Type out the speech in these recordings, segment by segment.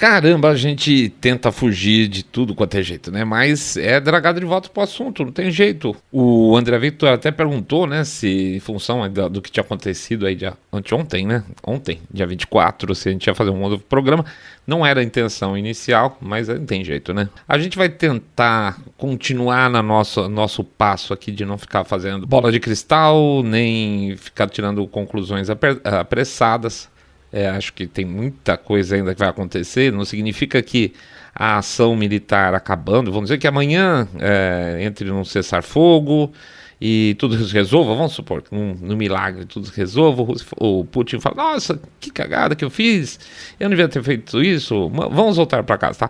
Caramba, a gente tenta fugir de tudo quanto é jeito, né? Mas é dragado de volta pro assunto, não tem jeito. O André Victor até perguntou, né, se em função do que tinha acontecido aí anteontem, né? Ontem, dia 24, se a gente ia fazer um novo programa. Não era a intenção inicial, mas não tem jeito, né? A gente vai tentar continuar no nosso passo aqui de não ficar fazendo bola de cristal, nem ficar tirando conclusões apressadas. Acho que tem muita coisa ainda que vai acontecer. Não significa que a ação militar acabando, vamos dizer que amanhã entre num cessar-fogo e tudo se resolva, vamos supor que no milagre tudo se resolva, o Putin fala, nossa, que cagada que eu fiz, eu não devia ter feito isso, vamos voltar para casa, tá?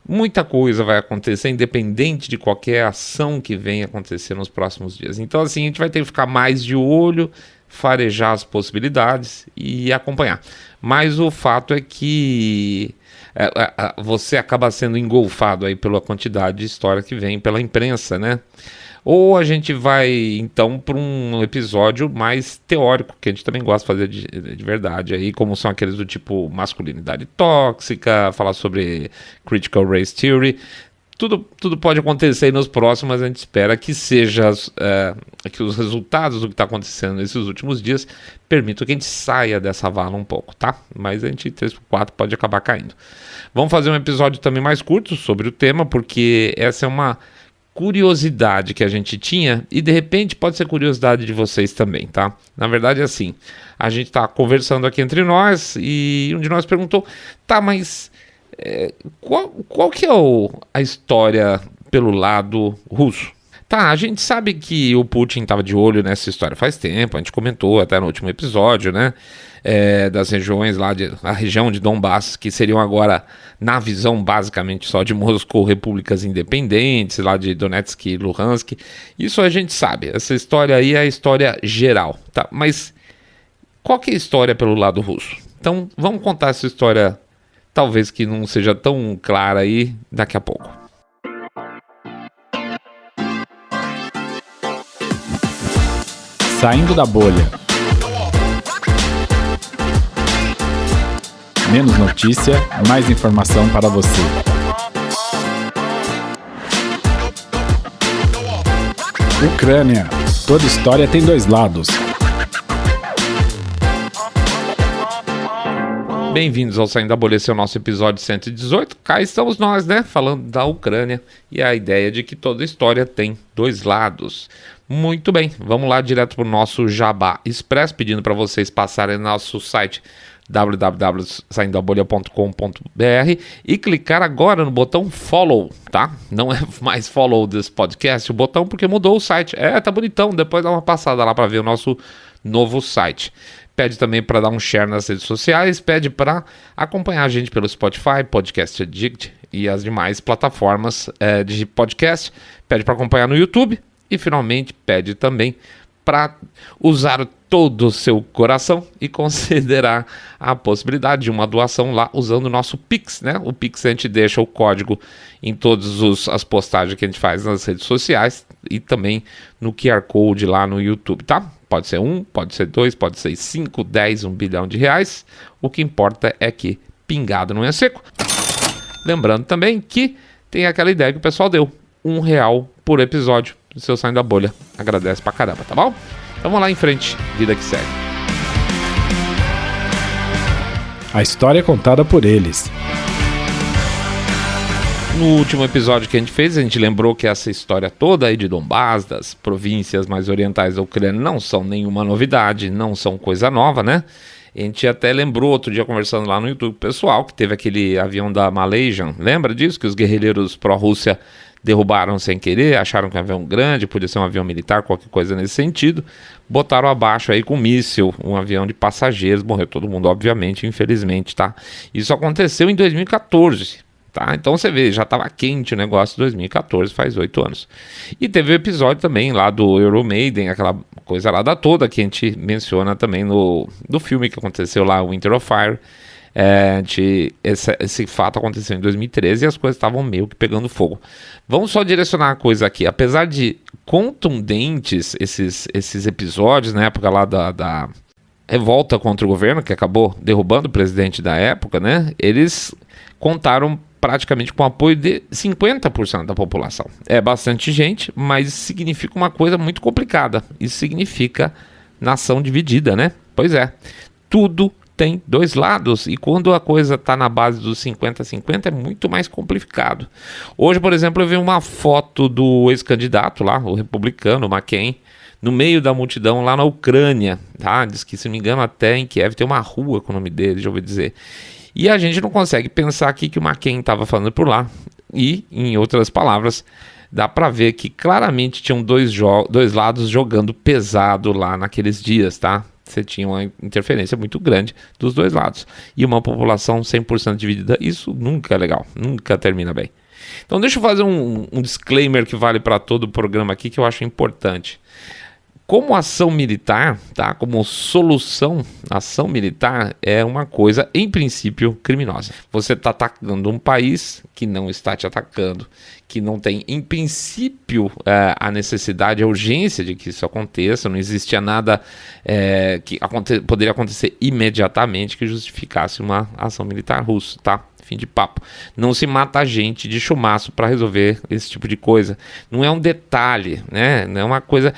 Muita coisa vai acontecer, independente de qualquer ação que venha acontecer nos próximos dias. Então, assim, a gente vai ter que ficar mais de olho, farejar as possibilidades e acompanhar. Mas o fato é que você acaba sendo engolfado aí pela quantidade de história que vem pela imprensa, né? Ou a gente vai, então, para um episódio mais teórico, que a gente também gosta de fazer de verdade, aí, como são aqueles do tipo masculinidade tóxica, falar sobre Critical Race Theory. Tudo pode acontecer aí nos próximos, mas a gente espera que seja que os resultados do que está acontecendo nesses últimos dias permitam que a gente saia dessa vala um pouco, tá? Mas a gente 3x4 pode acabar caindo. Vamos fazer um episódio também mais curto sobre o tema, porque essa é uma curiosidade que a gente tinha e de repente pode ser curiosidade de vocês também, tá? Na verdade é assim, a gente tá conversando aqui entre nós e um de nós perguntou, tá, mas qual que é a história pelo lado russo? Tá, a gente sabe que o Putin estava de olho nessa história faz tempo, a gente comentou até no último episódio, né? Das regiões lá, a região de Donbass, que seriam agora, na visão basicamente só de Moscou, repúblicas independentes, lá de Donetsk e Luhansk. Isso a gente sabe, essa história aí é a história geral, tá? Mas qual que é a história pelo lado russo? Então vamos contar essa história, talvez que não seja tão clara aí, daqui a pouco. Saindo da bolha. Menos notícia, mais informação para você. Ucrânia. Toda história tem dois lados. Bem-vindos ao Saindo da Bolha, esse é o nosso episódio 118. Cá estamos nós, né? Falando da Ucrânia e a ideia de que toda história tem dois lados. Muito bem, vamos lá direto para o nosso Jabá Express, pedindo para vocês passarem no nosso site www.saindodabolha.com.br e clicar agora no botão follow, tá? Não é mais follow desse podcast, o botão, porque mudou o site. Tá bonitão, depois dá uma passada lá para ver o nosso novo site. Pede também para dar um share nas redes sociais, pede para acompanhar a gente pelo Spotify, Podcast Addict e as demais plataformas de podcast, pede para acompanhar no YouTube e finalmente pede também para usar todo o seu coração e considerar a possibilidade de uma doação lá usando o nosso Pix, né? O Pix a gente deixa o código em todas as postagens que a gente faz nas redes sociais e também no QR Code lá no YouTube, tá? Pode ser 1, pode ser 2, pode ser 5, 10, 1 bilhão de reais. O que importa é que pingado não é seco. Lembrando também que tem aquela ideia que o pessoal deu, R$1 por episódio do seu Saindo da Bolha. Agradece pra caramba, tá bom? Então vamos lá em frente, vida que segue. A história é contada por eles. No último episódio que a gente fez, a gente lembrou que essa história toda aí de Donbass, das províncias mais orientais da Ucrânia, não são nenhuma novidade, não são coisa nova, né? A gente até lembrou outro dia conversando lá no YouTube pessoal que teve aquele avião da Malaysian, lembra disso? Que os guerrilheiros pró-Rússia derrubaram sem querer, acharam que um avião grande, podia ser um avião militar, qualquer coisa nesse sentido, botaram abaixo aí com míssil, um avião de passageiros, morreu todo mundo, obviamente, infelizmente, tá? Isso aconteceu em 2014, tá? Então você vê, já estava quente o negócio em 2014, faz 8 anos. E teve o episódio também lá do Iron Maiden, aquela coisa lá da toda que a gente menciona também no filme que aconteceu lá, Winter of Fire. Esse fato aconteceu em 2013 e as coisas estavam meio que pegando fogo. Vamos só direcionar a coisa aqui. Apesar de contundentes esses episódios na época lá da revolta contra o governo, que acabou derrubando o presidente da época, né? Eles contaram praticamente com o apoio de 50% da população. É bastante gente, mas significa uma coisa muito complicada. Isso significa nação dividida, né? Pois é, tudo tem dois lados, e quando a coisa está na base dos 50-50 é muito mais complicado. Hoje, por exemplo, eu vi uma foto do ex-candidato lá, o republicano McCain, no meio da multidão lá na Ucrânia, tá? Diz que, se não me engano, até em Kiev tem uma rua com o nome dele, já ouvi dizer. E a gente não consegue pensar aqui que o McCain estava falando por lá. E, em outras palavras, dá para ver que claramente tinham dois lados jogando pesado lá naqueles dias, tá? Você tinha uma interferência muito grande dos dois lados. E uma população 100% dividida, isso nunca é legal, nunca termina bem. Então deixa eu fazer um disclaimer que vale para todo o programa aqui, que eu acho importante. Como ação militar, tá? Como solução, ação militar é uma coisa, em princípio, criminosa. Você está atacando um país que não está te atacando, que não tem, em princípio, a necessidade, a urgência de que isso aconteça. Não existia nada que poderia acontecer imediatamente que justificasse uma ação militar russa, tá? Fim de papo. Não se mata gente de chumaço para resolver esse tipo de coisa. Não é um detalhe, né? Não é uma coisa,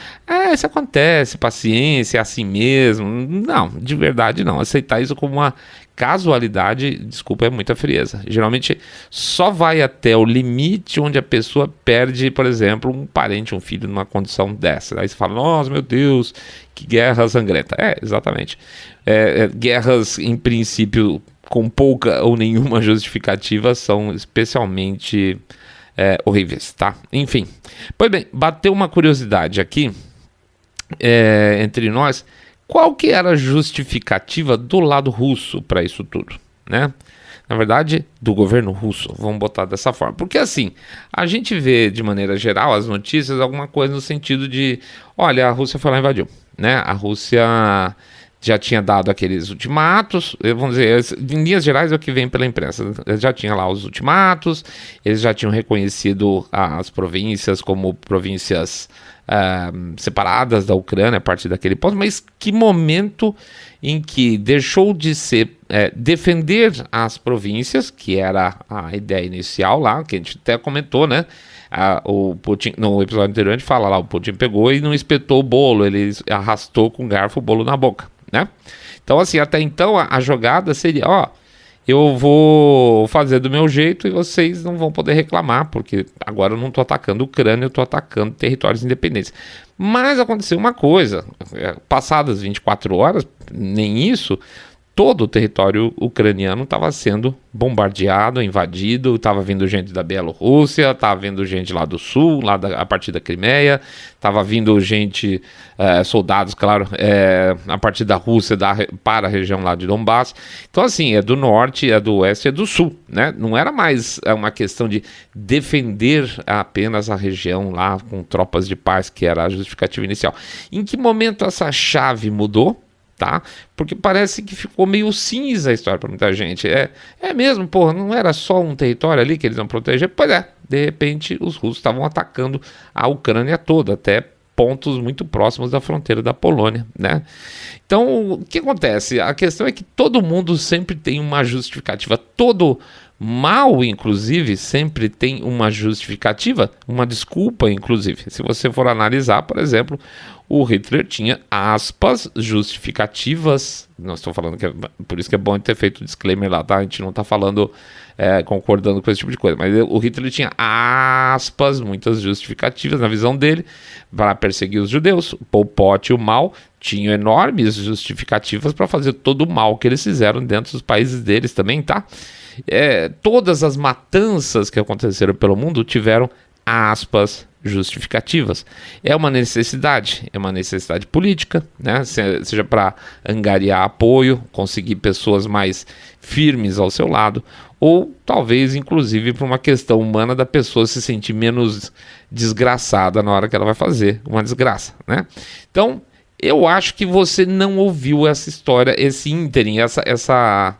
isso acontece, paciência, é assim mesmo. Não, de verdade não. Aceitar isso como uma casualidade, desculpa, é muita frieza. Geralmente só vai até o limite onde a pessoa perde, por exemplo, um parente, um filho numa condição dessa. Aí você fala, nossa, meu Deus, que guerra sangrenta. Exatamente. Guerras, em princípio, com pouca ou nenhuma justificativa, são especialmente horríveis, tá? Enfim. Pois bem, bateu uma curiosidade aqui entre nós. Qual que era a justificativa do lado russo para isso tudo, né? Na verdade, do governo russo, vamos botar dessa forma. Porque assim, a gente vê de maneira geral as notícias, alguma coisa no sentido de, olha, a Rússia foi lá e invadiu, né? A Rússia já tinha dado aqueles ultimatos, vamos dizer, em linhas gerais é o que vem pela imprensa, já tinha lá os ultimatos, eles já tinham reconhecido as províncias como províncias separadas da Ucrânia a partir daquele ponto, mas que momento em que deixou de ser defender as províncias, que era a ideia inicial lá, que a gente até comentou, né? O Putin, no episódio anterior a gente fala lá, o Putin pegou e não espetou o bolo, ele arrastou com o garfo o bolo na boca, né? Então assim, até então a jogada seria, eu vou fazer do meu jeito e vocês não vão poder reclamar, porque agora eu não estou atacando a Ucrânia, eu estou atacando territórios independentes. Mas aconteceu uma coisa, passadas 24 horas, nem isso, todo o território ucraniano estava sendo bombardeado, invadido, estava vindo gente da Bielorrússia, estava vindo gente lá do sul, a partir da Crimeia, estava vindo gente, soldados, claro, a partir da Rússia para a região lá de Donbass. Então assim, é do norte, é do oeste, é do sul, né? Não era mais uma questão de defender apenas a região lá com tropas de paz, que era a justificativa inicial. Em que momento essa chave mudou? Tá? Porque parece que ficou meio cinza a história para muita gente. É mesmo, porra, não era só um território ali que eles iam proteger? Pois de repente os russos estavam atacando a Ucrânia toda, até pontos muito próximos da fronteira da Polônia, né? Então, o que acontece? A questão é que todo mundo sempre tem uma justificativa, todo mal, inclusive, sempre tem uma justificativa, uma desculpa, inclusive. Se você for analisar, por exemplo, o Hitler tinha aspas justificativas. Não estou falando que por isso que é bom ter feito o disclaimer lá, tá? A gente não está falando, concordando com esse tipo de coisa, mas o Hitler tinha aspas, muitas justificativas na visão dele para perseguir os judeus. O Pol Pot e o Mao tinham enormes justificativas para fazer todo o mal que eles fizeram dentro dos países deles também, tá? Todas as matanças que aconteceram pelo mundo tiveram aspas justificativas. É uma necessidade política, né? Seja para angariar apoio, conseguir pessoas mais firmes ao seu lado, ou talvez inclusive por uma questão humana da pessoa se sentir menos desgraçada na hora que ela vai fazer uma desgraça, né? Então, eu acho que você não ouviu essa história, esse ínterim, essa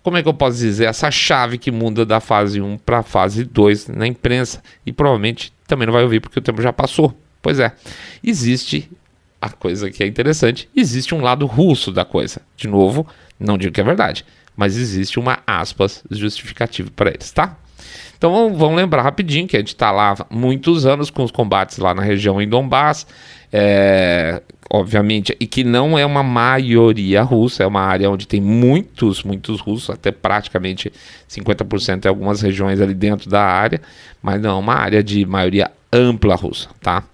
como é que eu posso dizer, essa chave que muda da fase 1 para a fase 2 na imprensa, e provavelmente também não vai ouvir porque o tempo já passou. Pois existe a coisa que é interessante, existe um lado russo da coisa. De novo, não digo que é verdade, mas existe uma, aspas, justificativa para eles, tá? Então vamos lembrar rapidinho que a gente está lá há muitos anos com os combates lá na região em Donbass, obviamente, e que não é uma maioria russa, é uma área onde tem muitos russos, até praticamente 50% em algumas regiões ali dentro da área, mas não é uma área de maioria ampla russa, tá?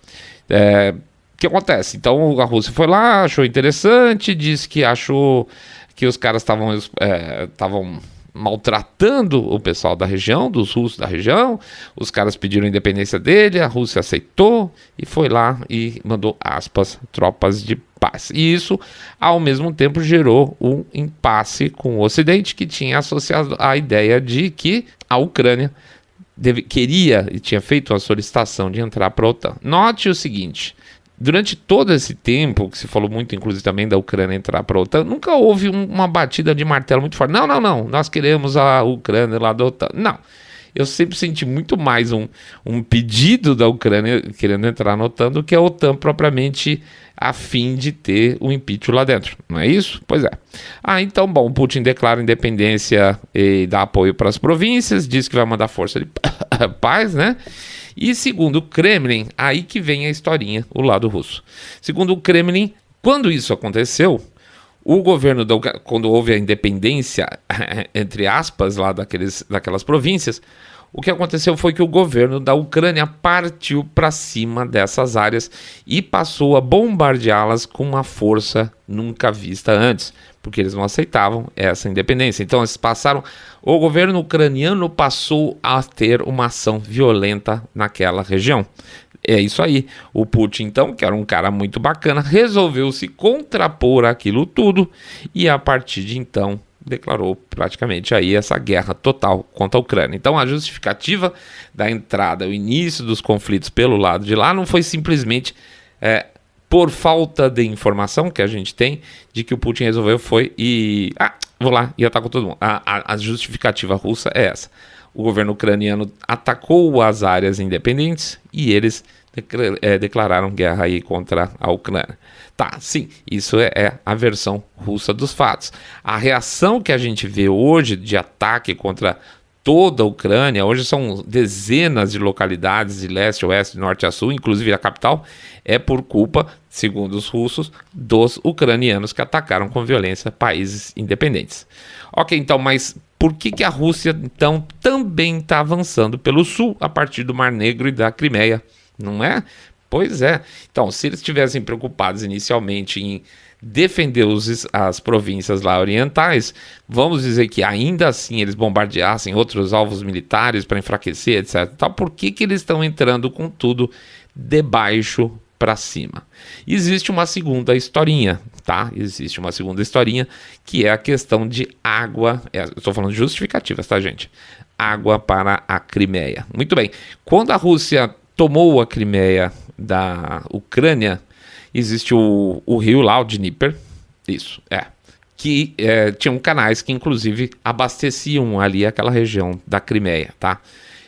O que acontece? Então a Rússia foi lá, achou interessante, disse que achou que os caras estavam maltratando o pessoal da região, dos russos da região. Os caras pediram a independência dele, a Rússia aceitou e foi lá e mandou, aspas, tropas de paz. E isso, ao mesmo tempo, gerou um impasse com o Ocidente, que tinha associado a ideia de que a Ucrânia queria e tinha feito a solicitação de entrar para a OTAN. Note o seguinte: durante todo esse tempo, que se falou muito, inclusive, também da Ucrânia entrar para a OTAN, nunca houve uma batida de martelo muito forte. Não, nós queremos a Ucrânia lá da OTAN. Não, eu sempre senti muito mais um pedido da Ucrânia querendo entrar na OTAN do que a OTAN propriamente a fim de ter o impeachment lá dentro. Não é isso? Pois é. Então, bom, Putin declara independência e dá apoio para as províncias, diz que vai mandar força de paz, né? E segundo o Kremlin, aí que vem a historinha, o lado russo. Segundo o Kremlin, quando isso aconteceu, o governo, quando houve a independência, entre aspas, lá daquelas províncias, o que aconteceu foi que o governo da Ucrânia partiu para cima dessas áreas e passou a bombardeá-las com uma força nunca vista antes, porque eles não aceitavam essa independência. Então o governo ucraniano passou a ter uma ação violenta naquela região. É isso aí. O Putin, então, que era um cara muito bacana, resolveu se contrapor àquilo tudo e a partir de então declarou praticamente aí essa guerra total contra a Ucrânia. Então a justificativa da entrada, o início dos conflitos pelo lado de lá não foi simplesmente por falta de informação que a gente tem de que o Putin resolveu vou lá e atacou todo mundo. A justificativa russa é essa. O governo ucraniano atacou as áreas independentes e eles declararam guerra aí contra a Ucrânia. Tá, sim, isso é a versão russa dos fatos. A reação que a gente vê hoje de ataque contra toda a Ucrânia, hoje são dezenas de localidades de leste, oeste, norte a sul, inclusive a capital, é por culpa, segundo os russos, dos ucranianos que atacaram com violência países independentes. Ok, então, mas por que a Rússia, então, também está avançando pelo sul, a partir do Mar Negro e da Crimeia, não é? Pois é. Então, se eles estivessem preocupados inicialmente em defender as províncias lá orientais, vamos dizer que ainda assim eles bombardeassem outros alvos militares para enfraquecer, etc. Então, por que eles estão entrando com tudo de baixo para cima? Existe uma segunda historinha, tá? Existe uma segunda historinha que é a questão de água. Eu estou falando de justificativas, tá, gente? Água para a Crimeia. Muito bem. Quando a Rússia tomou a Crimeia da Ucrânia, existe o rio lá, o Dnieper, que tinham canais que inclusive abasteciam ali aquela região da Crimeia, tá?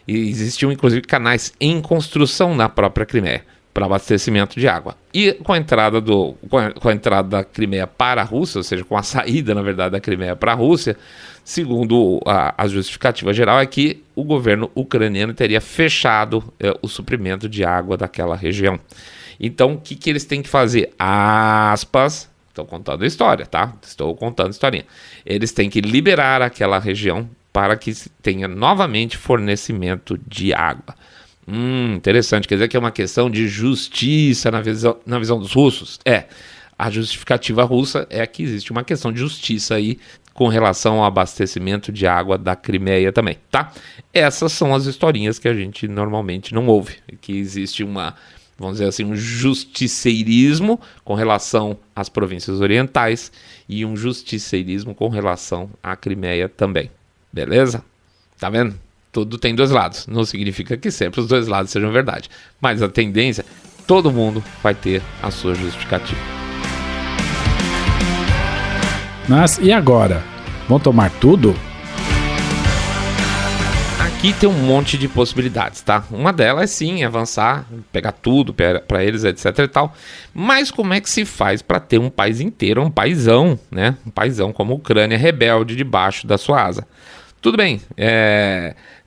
E existiam inclusive canais em construção na própria Crimeia para abastecimento de água. E com a entrada da Crimeia para a Rússia, ou seja, com a saída, na verdade, da Crimeia para a Rússia, segundo a justificativa geral, é que o governo ucraniano teria fechado o suprimento de água daquela região. Então, o que eles têm que fazer? Aspas, estou contando a história, tá? Estou contando a historinha. Eles têm que liberar aquela região para que se tenha novamente fornecimento de água. Interessante, quer dizer que é uma questão de justiça na visão dos russos? A justificativa russa é que existe uma questão de justiça aí com relação ao abastecimento de água da Crimeia também, tá? Essas são as historinhas que a gente normalmente não ouve, que existe vamos dizer assim, um justiceirismo com relação às províncias orientais e um justiceirismo com relação à Crimeia também, beleza? Tá vendo? Tudo tem dois lados, não significa que sempre os dois lados sejam verdade, mas a tendência, todo mundo vai ter a sua justificativa. Mas e agora? Vão tomar tudo? Aqui tem um monte de possibilidades, tá? Uma delas, sim, avançar, pegar tudo para eles, etc e tal. Mas como é que se faz para ter um país inteiro, um paizão, né? Um paizão como a Ucrânia, rebelde debaixo da sua asa? Tudo bem,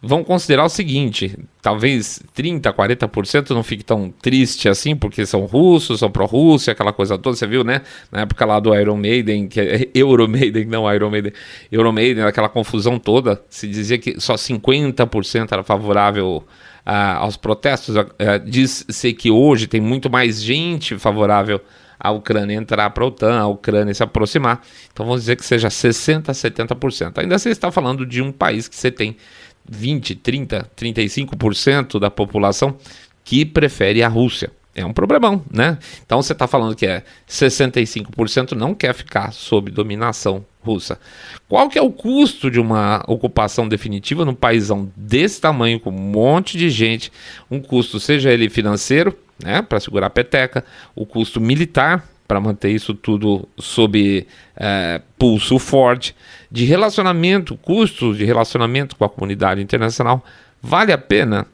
vamos considerar o seguinte, talvez 30%, 40% não fique tão triste assim, porque são russos, são pró-Rússia, aquela coisa toda, você viu, né? Na época lá do Iron Maiden, que é Euromaiden, não Iron Maiden, Euromaiden, aquela confusão toda, se dizia que só 50% era favorável aos protestos, diz-se que hoje tem muito mais gente favorável a Ucrânia entrar para a OTAN, a Ucrânia se aproximar. Então vamos dizer que seja 60%, 70%. Ainda você está falando de um país que você tem 20%, 30%, 35% da população que prefere a Rússia. É um problemão, né? Então você está falando que 65% não quer ficar sob dominação russa. Qual que é o custo de uma ocupação definitiva num paísão desse tamanho, com um monte de gente? Um custo, seja ele financeiro, né, para segurar a peteca, o custo militar, para manter isso tudo sob pulso forte, de relacionamento, custos de relacionamento com a comunidade internacional. Vale a pena?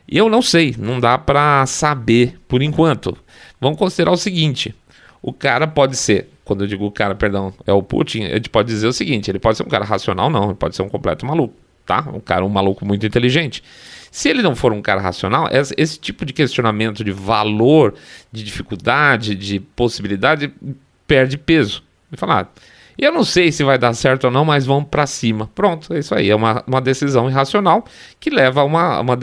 Eu não sei, não dá para saber por enquanto. Vamos considerar o seguinte, o cara pode ser, quando eu digo o cara, perdão, é o Putin, a gente pode dizer o seguinte, ele pode ser um cara racional, não, ele pode ser um completo maluco, tá? Um maluco muito inteligente. Se ele não for um cara racional, esse tipo de questionamento de valor, de dificuldade, de possibilidade, perde peso. Ele fala, eu não sei se vai dar certo ou não, mas vamos para cima. Pronto, é isso aí. É uma decisão irracional que leva a um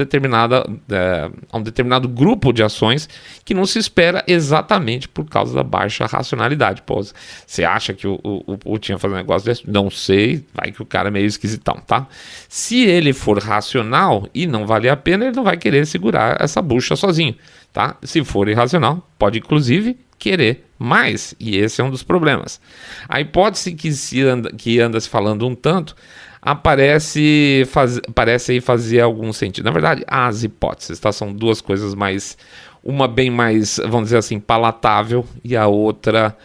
determinado grupo de ações que não se espera exatamente por causa da baixa racionalidade. Pô, você acha que o Putin ia fazer um negócio desse? Não sei, vai que o cara é meio esquisitão, tá? Se ele for racional e não valer a pena, ele não vai querer segurar essa bucha sozinho, tá? Se for irracional, pode inclusive querer mais, e esse é um dos problemas. A hipótese que anda se falando um tanto, parece aí fazer algum sentido. Na verdade, as hipóteses, tá? São duas coisas uma bem mais, vamos dizer assim, palatável, e a outra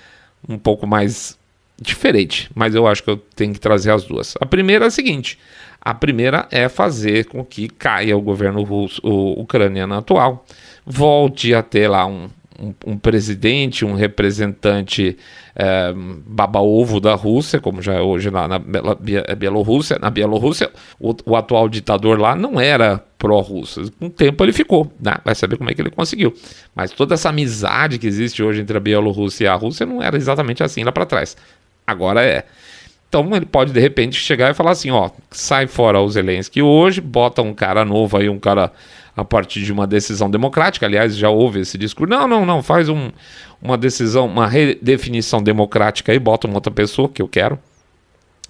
um pouco mais diferente, mas eu acho que eu tenho que trazer as duas. A primeira é a seguinte, a primeira é fazer com que caia o governo ucraniano atual, volte a ter lá um presidente, um representante baba-ovo da Rússia, como já é hoje lá na Bielorrússia. Na Bielorrússia, o atual ditador lá não era pró-russo. Com o tempo ele ficou, né? Vai saber como é que ele conseguiu. Mas toda essa amizade que existe hoje entre a Bielorrússia e a Rússia não era exatamente assim lá para trás. Agora é. Então ele pode de repente chegar e falar assim, ó, sai fora o Zelensky hoje, bota um cara novo aí, um cara a partir de uma decisão democrática. Aliás, já houve esse discurso, não, faz uma decisão, uma redefinição democrática aí, bota uma outra pessoa que eu quero,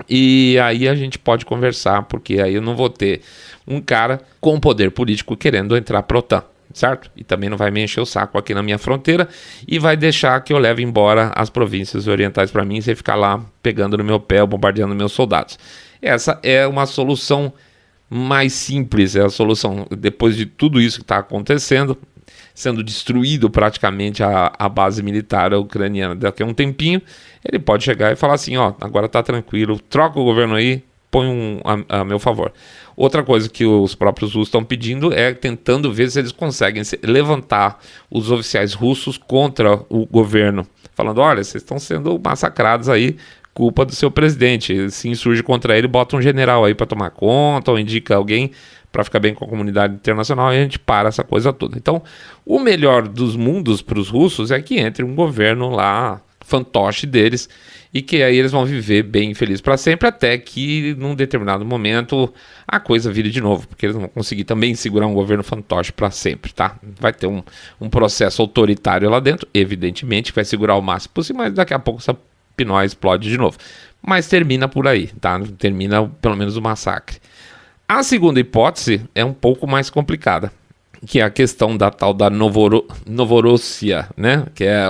e aí a gente pode conversar, porque aí eu não vou ter um cara com poder político querendo entrar para a OTAN, certo? E também não vai me encher o saco aqui na minha fronteira e vai deixar que eu leve embora as províncias orientais para mim e você ficar lá pegando no meu pé, bombardeando meus soldados. Essa é uma solução mais simples, é a solução depois de tudo isso que está acontecendo, sendo destruído praticamente a base militar ucraniana. Daqui a um tempinho ele pode chegar e falar assim, ó, agora tá tranquilo, troca o governo aí, põe a meu favor. Outra coisa que os próprios russos estão pedindo é tentando ver se eles conseguem levantar os oficiais russos contra o governo, falando, olha, vocês estão sendo massacrados aí, culpa do seu presidente, se insurge contra ele, bota um general aí para tomar conta, ou indica alguém para ficar bem com a comunidade internacional, e a gente para essa coisa toda. Então, o melhor dos mundos para os russos é que entre um governo lá, fantoche deles, e que aí eles vão viver bem felizes para sempre, até que num determinado momento a coisa vire de novo, porque eles não vão conseguir também segurar um governo fantoche para sempre, tá? Vai ter um processo autoritário lá dentro, evidentemente, que vai segurar o máximo possível, mas daqui a pouco essa Pinói explode de novo. Mas termina por aí, tá? Termina pelo menos o massacre. A segunda hipótese é um pouco mais complicada, que é a questão da tal da Novorossia, né?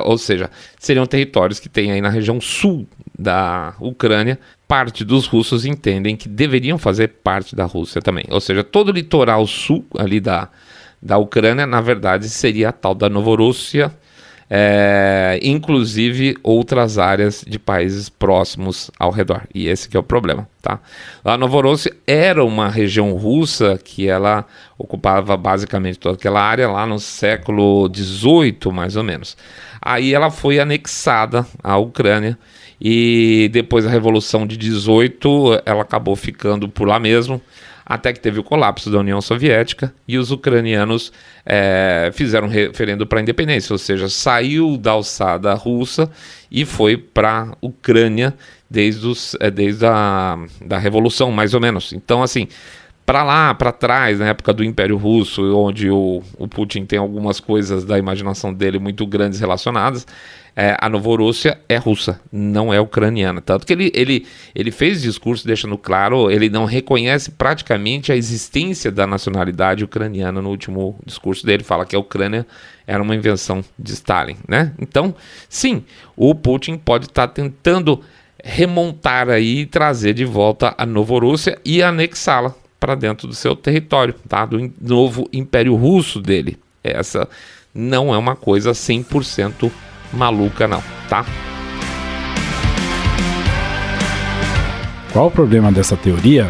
Ou seja, seriam territórios que tem aí na região sul da Ucrânia. Parte dos russos entendem que deveriam fazer parte da Rússia também. Ou seja, todo o litoral sul ali da Ucrânia, na verdade, seria a tal da Novorossia. inclusive outras áreas de países próximos ao redor. E esse que é o problema, tá? A Novorossia era uma região russa que ela ocupava basicamente toda aquela área lá no século XVIII, mais ou menos. Aí ela foi anexada à Ucrânia e depois da Revolução de 18 ela acabou ficando por lá mesmo, até que teve o colapso da União Soviética e os ucranianos fizeram um referendo para a independência, ou seja, saiu da alçada russa e foi para a Ucrânia desde a Revolução, mais ou menos. Então, assim, para lá, para trás, na época do Império Russo, onde o Putin tem algumas coisas da imaginação dele muito grandes relacionadas, a Novorossia é russa, não é ucraniana. Tanto que ele fez discurso deixando claro, ele não reconhece praticamente a existência da nacionalidade ucraniana no último discurso dele, fala que a Ucrânia era uma invenção de Stalin, né? Então, sim, o Putin pode estar tentando remontar aí e trazer de volta a Novorossia e anexá-la para dentro do seu território, tá? Do novo Império Russo dele. Essa não é uma coisa 100% maluca não, tá? Qual o problema dessa teoria?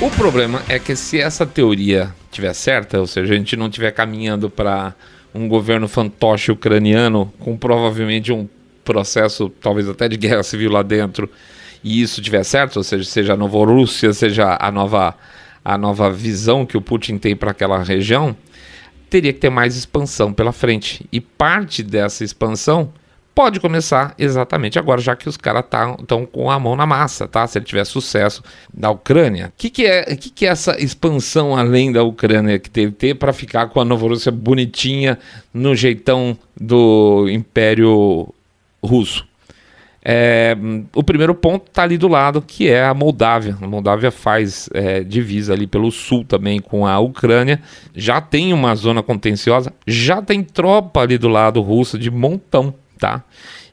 O problema é que se essa teoria estiver certa, ou seja, a gente não estiver caminhando para um governo fantoche ucraniano com provavelmente um processo talvez até de guerra civil lá dentro, e isso estiver certo, ou seja a Novorossia, seja a nova visão que o Putin tem para aquela região, teria que ter mais expansão pela frente. E parte dessa expansão pode começar exatamente agora, já que os caras estão com a mão na massa, tá? Se ele tiver sucesso na Ucrânia. O que é essa expansão além da Ucrânia que teve que ter para ficar com a Novorossia bonitinha no jeitão do Império Russo? O primeiro ponto está ali do lado, que é a Moldávia. A Moldávia faz divisa ali pelo sul também com a Ucrânia, já tem uma zona contenciosa, já tem tropa ali do lado russo de montão, tá?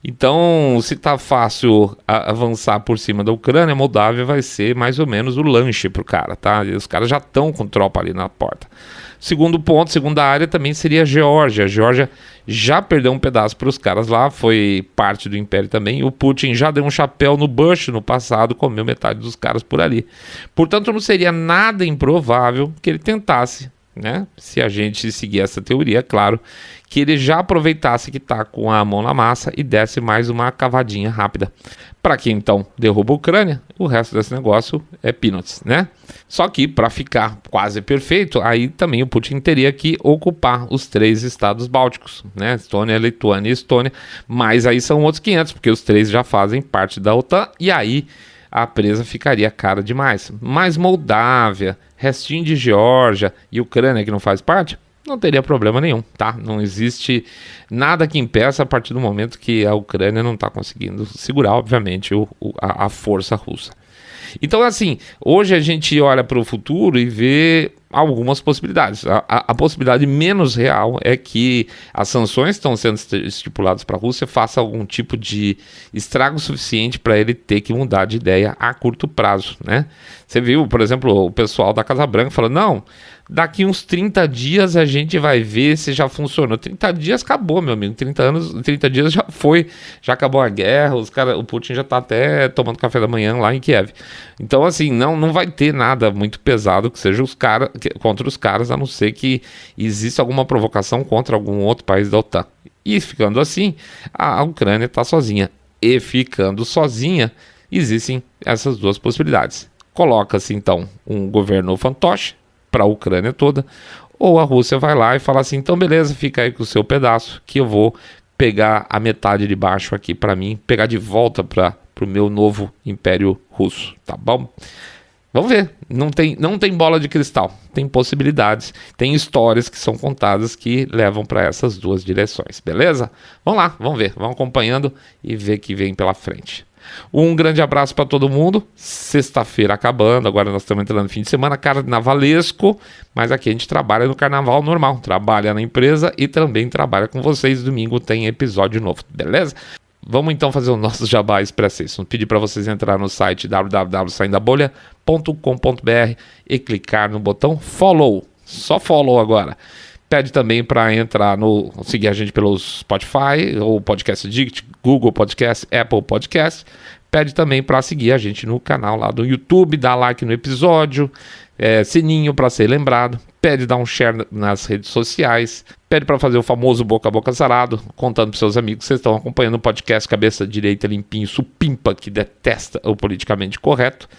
Então, se tá fácil avançar por cima da Ucrânia, a Moldávia vai ser mais ou menos o lanche pro cara, tá? E os caras já estão com tropa ali na porta. Segundo ponto, segunda área também seria a Geórgia. A Geórgia já perdeu um pedaço para os caras lá, foi parte do Império também. O Putin já deu um chapéu no Bush no passado, comeu metade dos caras por ali. Portanto, não seria nada improvável que ele tentasse, né? Se a gente seguir essa teoria, é claro, que ele já aproveitasse que está com a mão na massa e desse mais uma cavadinha rápida. Para que então derruba a Ucrânia, o resto desse negócio é peanuts, né? Só que para ficar quase perfeito, aí também o Putin teria que ocupar os 3 estados bálticos, né? Estônia, Lituânia e Estônia, mas aí são outros 500, porque os 3 já fazem parte da OTAN, e aí a presa ficaria cara demais. Mas Moldávia, restinho de Geórgia e Ucrânia que não faz parte, não teria problema nenhum, tá? Não existe nada que impeça a partir do momento que a Ucrânia não está conseguindo segurar, obviamente, a força russa. Então, assim, hoje a gente olha para o futuro e vê algumas possibilidades. A possibilidade menos real é que as sanções que estão sendo estipuladas para a Rússia façam algum tipo de estrago suficiente para ele ter que mudar de ideia a curto prazo, né? Você viu, por exemplo, o pessoal da Casa Branca falando, não, daqui uns 30 dias a gente vai ver se já funcionou. 30 dias acabou, meu amigo. 30 dias já foi, já acabou a guerra, o Putin já está até tomando café da manhã lá em Kiev. Então, assim, não vai ter nada muito pesado que seja contra os caras, a não ser que exista alguma provocação contra algum outro país da OTAN. E ficando assim, a Ucrânia está sozinha. E ficando sozinha, existem essas duas possibilidades. Coloca-se, então, um governo fantoche para a Ucrânia toda, ou a Rússia vai lá e fala assim, então beleza, fica aí com o seu pedaço, que eu vou pegar a metade de baixo aqui para mim, pegar de volta para o meu novo Império Russo, tá bom? Vamos ver, não tem bola de cristal, tem possibilidades, tem histórias que são contadas que levam para essas duas direções, beleza? Vamos lá, vamos ver, vamos acompanhando e ver o que vem pela frente. Um grande abraço para todo mundo. Sexta-feira acabando, agora nós estamos entrando no fim de semana carnavalesco, mas aqui a gente trabalha no carnaval normal, trabalha na empresa e também trabalha com vocês. Domingo tem episódio novo, beleza? Vamos então fazer o nosso jabá express. Pedir para vocês entrar no site www.saindabolha.com.br e clicar no botão follow, só follow agora. Pede também para seguir a gente pelo Spotify, ou Podcast Addict, Google Podcast, Apple Podcast. Pede também para seguir a gente no canal lá do YouTube, dar like no episódio, sininho para ser lembrado. Pede dar um share nas redes sociais. Pede para fazer o famoso boca a boca sarado, contando para seus amigos que vocês estão acompanhando o podcast Cabeça Direita Limpinho Supimpa, que detesta o politicamente correto.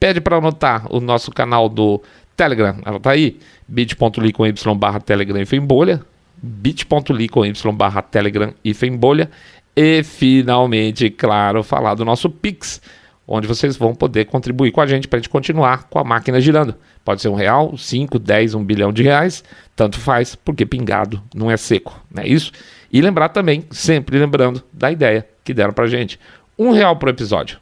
Pede para anotar o nosso canal do Telegram, ela tá aí, bit.ly/Telegram e Fembolha, bit.ly/Telegram e Fembolha, e finalmente, claro, falar do nosso Pix, onde vocês vão poder contribuir com a gente para a gente continuar com a máquina girando. Pode ser R$1, 5, 10, 1 bilhão de reais, tanto faz, porque pingado não é seco, não é isso? E lembrar também, sempre lembrando da ideia que deram pra gente, R$1 por episódio.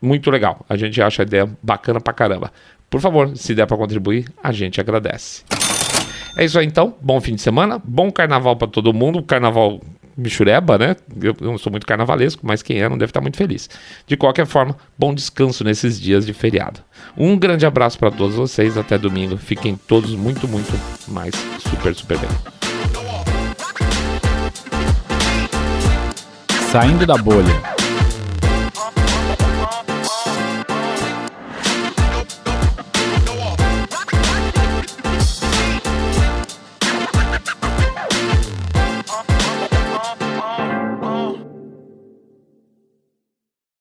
Muito legal, a gente acha a ideia bacana pra caramba. Por favor, se der para contribuir, a gente agradece. É isso aí então, bom fim de semana, bom carnaval para todo mundo, carnaval michureba, né? Eu não sou muito carnavalesco, mas quem é não deve estar muito feliz. De qualquer forma, bom descanso nesses dias de feriado. Um grande abraço para todos vocês, até domingo, fiquem todos muito, muito mais super bem. Saindo da bolha.